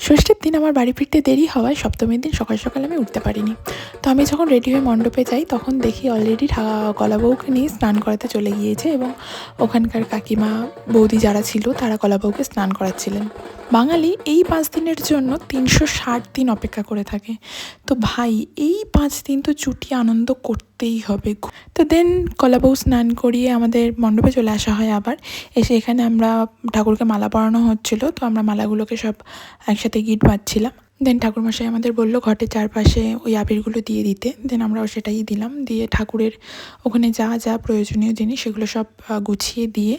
ষষ্ঠীর দিন আমার বাড়ি ফিরতে দেরি হওয়ায় সপ্তমীর দিন সকাল সকাল আমি উঠতে পারিনি। তো আমি যখন রেডি হয়ে মণ্ডপে যাই তখন দেখি অলরেডি কলাবউকে নিয়ে স্নান করাতে চলে গিয়েছে এবং ওখানকার কাকিমা বৌদি যারা ছিল তারা কলাবউকে স্নান করাচ্ছিলেন। বাঙালি এই 5 দিনের জন্য 360 দিন অপেক্ষা করে থাকে। তো ভাই এই 5 দিন তো চুটিয়ে আনন্দ করতেই হবে। তো দেন কলাবউ স্নান করিয়ে আমাদের মণ্ডপে চলে আসা হয়। আবার এসে এখানে আমরা ঠাকুরকে মালা পরানো হচ্ছিলো, তো আমরা মালাগুলোকে সব একসাথে গিট বাঁধছিলাম। দেন ঠাকুরমশাই আমাদের বললো ঘটের চারপাশে ওই আবিরগুলো দিয়ে দিতে। দেন আমরাও সেটাই দিলাম। দিয়ে ঠাকুরের ওখানে যা যা প্রয়োজনীয় জিনিস সেগুলো সব গুছিয়ে দিয়ে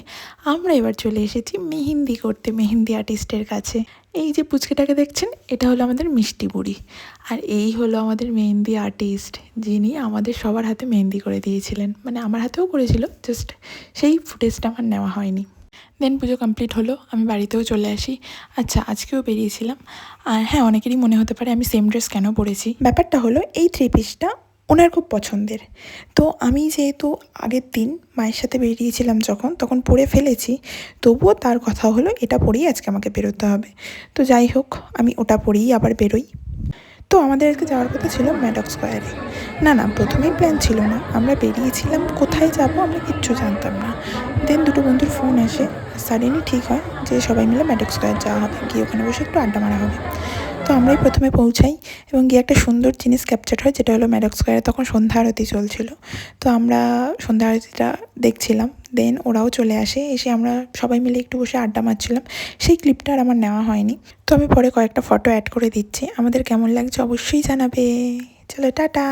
আমরা এবার চলে এসেছি মেহেন্দি করতে, মেহেন্দি আর্টিস্টের কাছে। এই যে পুচকেটাকে দেখছেন এটা হলো আমাদের মিষ্টি বুড়ি, আর এই হলো আমাদের মেহেন্দি আর্টিস্ট, যিনি আমাদের সবার হাতে মেহেন্দি করে দিয়েছিলেন। মানে আমার হাতেও করেছিল, জাস্ট সেই ফুটেজটা আমার নেওয়া হয়নি। দেন পুজো কমপ্লিট হলো, আমি বাড়িতেও চলে আসি। আচ্ছা, আজকেও বেরিয়েছিলাম। আর হ্যাঁ, অনেকেরই মনে হতে পারে আমি সেম ড্রেস কেন পরেছি। ব্যাপারটা হলো এই 3 পিসটা ওনার খুব পছন্দের। তো আমি যেহেতু আগের দিন মায়ের সাথে বেরিয়েছিলাম যখন, তখন পরে ফেলেছি, তবুও তার কথা হলো এটা পরেই আজকে আমাকে বেরোতে হবে। তো যাই হোক, আমি ওটা পরেই আবার বেরোই। তো আমাদের আজকে যাওয়ার কথা ছিল ম্যাডক স্কোয়ারে। না প্রথমেই প্ল্যান ছিল না, আমরা বেরিয়েছিলাম কোথায় যাব আমরা কিচ্ছু জানতাম না। দেন দুটো বন্ধুর ফোন আসে, সাডেনলি ঠিক হয় যে সবাই মিলে ম্যাডক স্কোয়ার যাওয়া হবে, গিয়ে ওখানে বসে একটু আড্ডা মারা হবে। তো আমরাই প্রথমে পৌঁছাই এবং গিয়ে একটা সুন্দর জিনিস ক্যাপচার হয়, যেটা হলো ম্যাডক স্কোয়ারে তখন সন্ধ্যা আরতি চলছিল। তো আমরা সন্ধ্যা আরতিটা দেখছিলাম। দেন ওরাও চলে আসে, এসে আমরা সবাই মিলে একটু বসে আড্ডা মারছিলাম। সেই ক্লিপটা আর আমার নেওয়া হয়নি, তো আমি পরে কয়েকটা ফটো অ্যাড করে দিচ্ছি। আমাদের কেমন লাগছে অবশ্যই জানাবে। চলো টাটা।